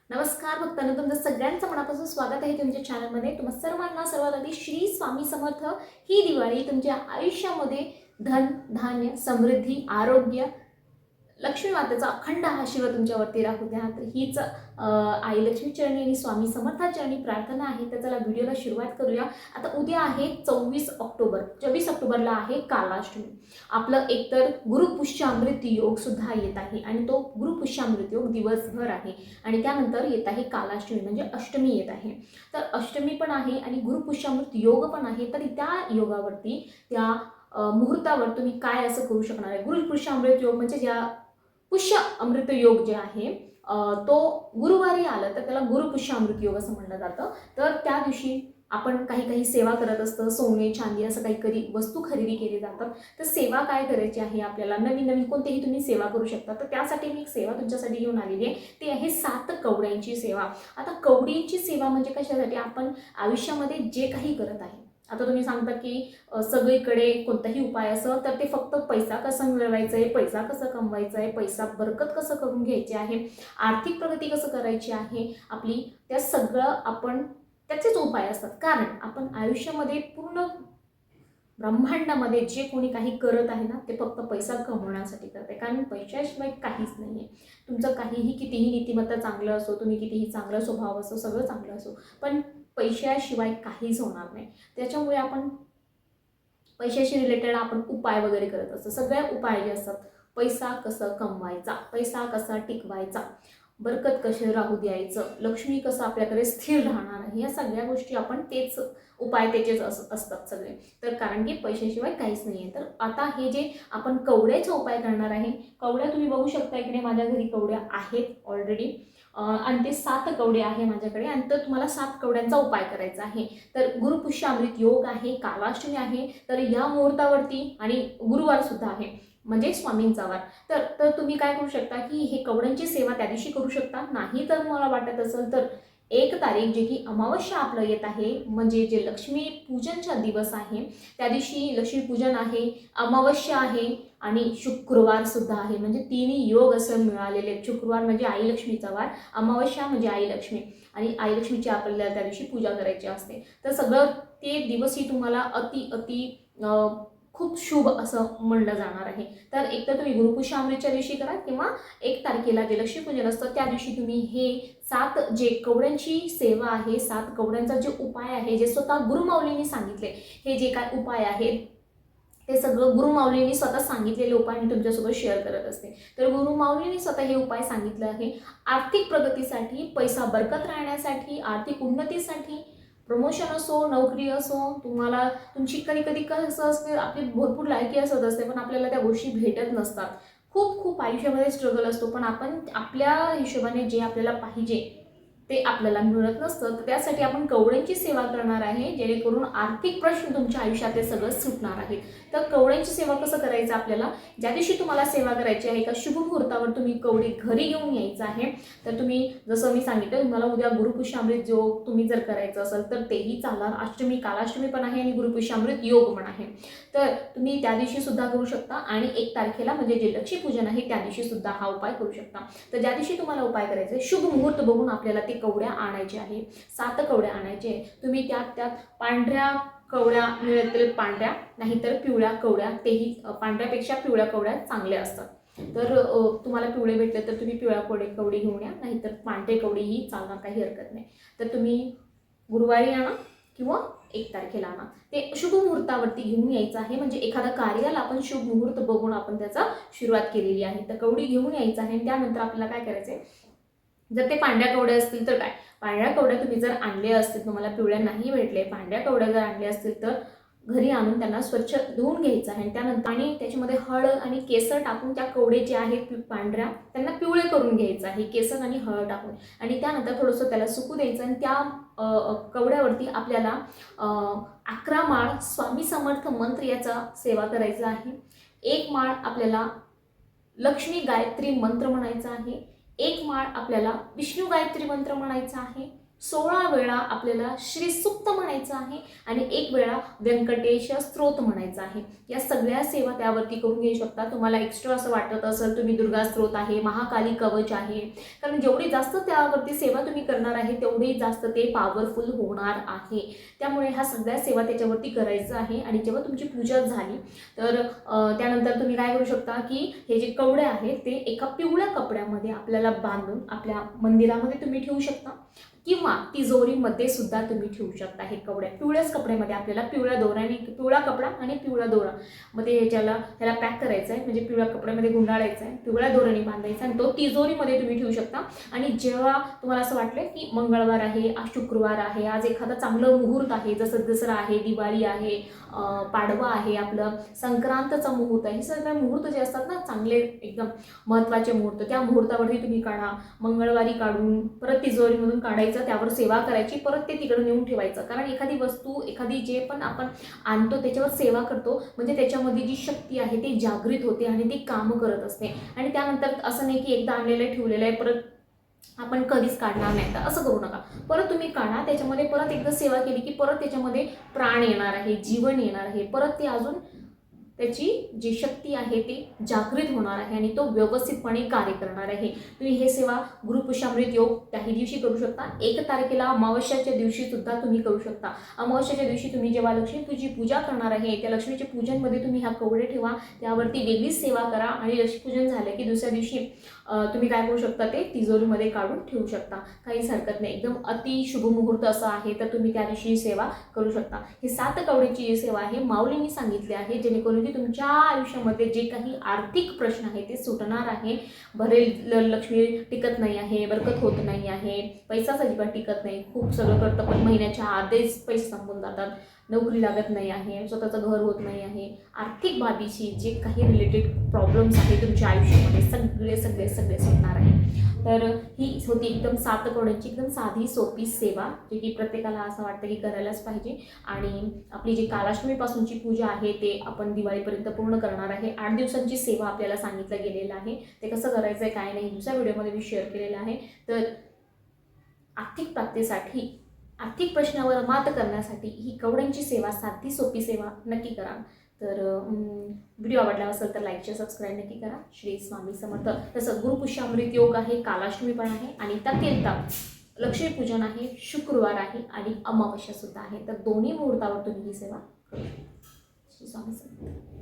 नमस्कार भक्तांनो, तुमचं सगळ्यांचं मनापासून स्वागत आहे तुमच्या चॅनलमध्ये। तुम्हा सर्वांना सर्वात आधी श्री स्वामी समर्थ। ही दिवाळी तुमच्या आयुष्यामध्ये धन धान्य समृद्धी आरोग्य लक्ष्मी मातेचा अखंड आशीर्वाद तुमच्यावरती राहू द्या। तर हीच आई लक्ष्मी चरणी आणि स्वामी समर्था चरणी प्रार्थना आहे। तर चला व्हिडिओला सुरुवात करूया। आता उद्या आहे 24 ऑक्टोबर। 24 ऑक्टोबरला आहे कालाष्टमी। आपलं एकतर गुरुपुष्यामृत योग सुद्धा येत आहे आणि तो गुरुपुष्यामृत योग दिवसभर आहे आणि त्यानंतर येत आहे कालाष्टमी म्हणजे अष्टमी येत आहे। तर अष्टमी पण आहे आणि गुरुपुष्यामृत योग पण आहे। तर त्या योगावरती त्या मुहूर्तावर तुम्ही काय असं करू शकणार आहे। गुरुपुष्यामृत योग म्हणजे ज्या पुष्य अमृत योग जे आहे तो गुरुवारी आला तर त्याला गुरुपुष्य अमृत योग असं म्हणलं जातं। तर त्या दिवशी आपण काही सेवा करत असतो, सोने चांदी असं काही वस्तू खरेदी केली जातात। तर सेवा काय करायची आहे आपल्याला, नवीन कोणतीही तुम्ही सेवा करू शकता। तर त्यासाठी मी एक सेवा तुमच्यासाठी घेऊन आलेली आहे, ती आहे 7 कवड्यांची सेवा। आता कवडीची सेवा म्हणजे कशासाठी, आपण आयुष्यामध्ये जे काही करत आहे, आता तुम्ही सांगता की सगळीकडे कोणताही उपाय असं तर ते फक्त पैसा कसा मिळवायचा आहे, पैसा कसा कमवायचा आहे, पैसा बरकत कसं करून घ्यायची आहे, आर्थिक प्रगती कसं करायची आहे आपली, त्या सगळं आपण त्याचेच उपाय असतात। कारण आपण आयुष्यामध्ये पूर्ण ब्रह्मांडामध्ये जे कोणी काही करत आहे ना ते फक्त पैसा कमवण्यासाठी करते। कारण पैशाशिवाय काहीच नाही आहे। तुमचं काहीही कितीही नीतिमत्ता चांगलं असो, तुम्ही कितीही चांगला स्वभाव असो, सगळं चांगलं असो, पण पैशाशिवाय काहीच होणार नाही। त्याच्यामुळे आपण पैशाशी रिलेटेड आपण उपाय वगैरे करत असतो। सगळे उपाय जे असतात, पैसा कसं कमवायचा, पैसा कसा टिकवायचा, बरकत कशी राहू द्यायचं, लक्ष्मी कसं आपल्याकडे स्थिर राहणार आहे, या सगळ्या गोष्टी आपण तेच उपाय त्याचेच असतात सगळे। तर कारण की पैशाशिवाय काहीच नाही आहे। तर आता हे जे आपण कवड्याचा उपाय करणार आहे, कवड्या तुम्ही बघू शकता इकडे माझ्या घरी कवड्या आहेत ऑलरेडी आणि ते 7 कवडे आहे माझ्याकडे आणि तर तुम्हाला 7 कवड्यांचा उपाय करायचा आहे। तर गुरुपुष्य अमृत योग आहे, कालाष्टमी आहे, तर या मुहूर्तावरती आणि गुरुवार सुद्धा आहे म्हणजे स्वामींचा वार। तर तुम्ही काय करू शकता की हे कवड्यांची सेवा त्या दिवशी करू शकता। नाही तर मला वाटत असेल तर 1 तारीख जे की अमावस्या आपलं येत आहे, म्हणजे जे लक्ष्मी पूजनचा दिवस आहे, त्या दिवशी लक्ष्मी पूजन आहे, अमावस्या आहे आणि शुक्रवार सुद्धा आहे। म्हणजे तिन्ही योग असं मिळालेले आहेत। शुक्रवार म्हणजे आई लक्ष्मीचा वार, अमावस्या म्हणजे आई लक्ष्मी आणि आई लक्ष्मीची आपल्याला त्या दिवशी पूजा करायची असते। तर सगळं ते दिवसही तुम्हाला अति खूप शुभ असं म्हणलं जाणार आहे। तर एक तर तुम्ही गुरुपुष्य अमृतच्या दिवशी करा किंवा 1 तारखेला जे लक्ष्मीपूजन असतं त्या दिवशी तुम्ही हे 7 जे कवड्यांची सेवा आहे, 7 कवड्यांचा जे उपाय आहे, जे स्वतः गुरुमाऊलींनी सांगितले, हे जे काय उपाय आहेत ते सगळं गुरुमाऊलींनी स्वतः सांगितलेले उपाय मी तुमच्यासोबत शेअर करत असते। तर गुरुमाऊलींनी स्वतः हे उपाय सांगितले आहे आर्थिक प्रगतीसाठी, पैसा बरकत राहण्यासाठी, आर्थिक उन्नतीसाठी, प्रमोशन असो, नोकरी असो, तुम्हाला तुमची कधी कसं असते, आपली भरपूर लायकी असत असते पण आपल्याला त्या गोष्टी भेटत नसतात। खूप आयुष्यामध्ये स्ट्रगल असतो, पण आपण आपल्या हिशोबाने जे आपल्याला पाहिजे ते आपल्याला मिळत नसतं। तर त्यासाठी आपण कवड्यांची सेवा करणार आहे, जेणेकरून आर्थिक प्रश्न तुमच्या आयुष्यातले सगळं सुटणार आहेत। तर कवड्यांची सेवा कसं करायचं आपल्याला, ज्या दिवशी तुम्हाला सेवा करायची आहे एका शुभ मुहूर्तावर तुम्ही कवडे घरी घेऊन यायचं आहे। तर तुम्ही जसं मी सांगितलं, तुम्हाला उद्या गुरुपुष्यामृत योग तुम्ही जर करायचं असेल तर तेही चालणार। अष्टमी कालाष्टमी पण आहे आणि गुरुपुष्यामृत योग पण आहे, तर तुम्ही त्या दिवशी सुद्धा करू शकता आणि 1 तारखेला म्हणजे जे लक्ष्मीपूजन आहे त्या दिवशी सुद्धा हा उपाय करू शकता। तर ज्या दिवशी तुम्हाला उपाय करायचा आहे, शुभ मुहूर्त बघून आपल्याला ते कवड्या आणायचे आहे, 7 कवड्या आणायचे। तुम्ही त्यात पांढऱ्या कवड्या मिळतील, पांढऱ्या नाहीतर पिवळ्या कवड्या, तेही पांढऱ्यापेक्षा पिवळ्या कवड्या चांगल्या असतात। तर तुम्हाला पिवळे भेटले तर तुम्ही पिवळ्या कवडी घेऊन या, नाहीतर पांढरे कवडीही चालणार, काही हरकत नाही। तर तुम्ही गुरुवारी आणा किंवा 1 तारखेला आणा, ते शुभ मुहूर्तावरती घेऊन यायचं आहे। म्हणजे एखादा कार्याला आपण शुभ मुहूर्त बघून आपण त्याचा सुरुवात केलेली आहे। तर कवडी घेऊन यायचं आहे। त्यानंतर आपल्याला काय करायचं आहे, जर ते पांढऱ्या कवड्या असतील तर काय, पांढऱ्या कवड्या तुम्ही जर आणले असतील, तुम्हाला पिवळ्या नाही भेटले, पांढऱ्या कवड्या जर आणले असतील तर घरी आणून त्यांना स्वच्छ धुवून घ्यायचं आहे। त्यानंतर आणि त्याच्यामध्ये हळद आणि केसर टाकून त्या कवडे जे आहेत पांढऱ्या त्यांना पिवळे करून घ्यायचं आहे, केसर आणि हळद टाकून। आणि त्यानंतर थोडंसं त्याला सुकू द्यायचं आणि त्या कवड्यावरती आपल्याला 11 माळ स्वामी समर्थ मंत्र याचा सेवा करायचा आहे। 1 माळ आपल्याला लक्ष्मी गायत्री मंत्र म्हणायचा आहे, 1 माळ आपल्याला विष्णू गायत्री मंत्र म्हणायचा आहे, 16 वेळा आपल्याला श्री सूक्त म्हणायचं आहे आणि 1 वेळा व्यंकटेश स्तोत्र म्हणायचं आहे. या सगळ्या सेवा त्यावरती करून घेऊ शकता. तुम्हाला एक्स्ट्रा असं वाटत असेल तुम्ही दुर्गा स्तोत्र आहे, महाकाली कवच आहे, कारण जेवढी जास्त त्यावरती सेवा तुम्ही करणार आहे तेवढी जास्त ते पॉवरफुल होणार आहे. त्यामुळे ह्या सगळ्या सेवा त्याच्यावरती करायचं आहे. आणि जेव्हा तुमची पूजा झाली तर त्यानंतर तुम्ही काय करू शकता की हे जे कवडे आहेत ते एका पिवळ्या कपड्यामध्ये आपल्याला बांधून आपल्या मंदिरामध्ये तुम्ही ठेवू शकता किंवा तिजोरीमध्ये सुद्धा तुम्ही ठेवू शकता. हे कवड्या पिवळ्याच कपड्यामध्ये आपल्याला पिवळ्या दोऱ्याने, पिवळा कपडा आणि पिवळा दोरा मध्ये ह्याला पॅक करायचं आहे, म्हणजे पिवळ्या कपड्यामध्ये गुंडाळायचं आहे, पिवळ्या दोऱ्याने बांधायचा आणि तो तिजोरीमध्ये तुम्ही ठेवू शकता. आणि जेव्हा तुम्हाला असं वाटलं की मंगळवार आहे, आज शुक्रवार आहे, आज एखादा चांगलं मुहूर्त आहे, जसं दसरा आहे, दिवाळी आहे, पाडवा आहे, आपलं संक्रांतचा मुहूर्त आहे, हे सगळे मुहूर्त जे असतात ना चांगले एकदम महत्त्वाचे मुहूर्त, त्या मुहूर्तावरती तुम्ही काढा. मंगळवारी काढून परत तिजोरीमधून काढायचं, त्यावर सेवा करायची, परत ते तिकडे नेऊन ठेवायचं. कारण एखादी वस्तू, एखादी जे पण आपण आणतो त्याच्यावर सेवा करतो म्हणजे त्याच्यामध्ये जी शक्ती आहे ती जागृत होते आणि ती काम करत असते. आणि त्यानंतर असं नाही की एकदा आणलेलं ठेवलेलं आहे परत आपण कधीच काढणार नाही, तर असं करू नका. परत तुम्ही काढा, त्याच्यामध्ये परत एकदा सेवा केली की परत त्याच्यामध्ये प्राण येणार आहे, जीवन येणार आहे, परत ते अजून त्याची जी शक्ती आहे ती जागृत होणार आहे आणि तो व्यवस्थितपणे कार्य करणार आहे. तुम्ही हे सेवा गुरुपुष्यामृत योग त्याही दिवशी करू शकता. 1 तारखेला अमावस्याच्या दिवशी सुद्धा तुम्ही करू शकता. अमावस्याच्या दिवशी तुम्ही जेव्हा लक्ष्मीची पूजा करणार आहे त्या लक्ष्मीच्या पूजनमध्ये तुम्ही हा कवडे ठेवा, त्यावरती वेगळीच सेवा करा आणि लक्ष्मीपूजन झालं की दुसऱ्या दिवशी तुम्ही काय करू शकता ते तिजोरीमध्ये काढून ठेवू शकता. काहीच हरकत नाही. एकदम अति शुभ मुहूर्त असं आहे तर तुम्ही त्या दिवशी सेवा करू शकता. ही 7 कवड्याची जी सेवा आहे माऊलींनी सांगितली आहे, जेणेकरून की तुमच्या आयुष्यामध्ये जे काही आर्थिक प्रश्न आहे ते सुटणार आहे. भरेल लक्ष्मी टिकत नाही आहे, बरकत होत नाही आहे, पैसाच अजिबात टिकत नाही, खूप सगळं करतं पण महिन्याच्या आधीच पैसे संपून जातात, नोकरी लागत नाही आहे, स्वतःचं घर होत नाही आहे, आर्थिक बाबीशी जे काही रिलेटेड प्रॉब्लेम्स आहेत तुमच्या आयुष्यामध्ये सगळे सगळे सगळे सुटणार आहे. तर ही होती एकदम 7 कवड्यांची एकदम साधी सोपी सेवा, जी की प्रत्येकाला असं वाटतं की करायलाच पाहिजे. आणि आपली जी कालाष्टमीपासूनची पूजा आहे ते आपण दिवाळीपर्यंत पूर्ण करणार आहे. 8 दिवसांची सेवा आपल्याला सांगितलं गेलेलं आहे. ते कसं करायचं आहे काय नाही दुसऱ्या व्हिडिओमध्ये मी शेअर केलेलं आहे. तर आर्थिक प्राप्तीसाठी, आर्थिक प्रश्नावर मात करण्यासाठी ही कवड्यांची सेवा, साधी सोपी सेवा नक्की करा. तर व्हिडिओ आवडला असेल तर लाईक, शेअर, सबस्क्राईब नक्की करा. श्री स्वामी समर्थ. तसं गुरुपुष्यामृत योग आहे, कालाष्टमी पण आहे आणि त्यात लक्ष्मीपूजन आहे, शुक्रवार आहे आणि अमावस्या सुद्धा आहे. तर दोन्ही मुहूर्तावर तुम्ही ही सेवा करू शकता. श्री स्वामी समर्थ.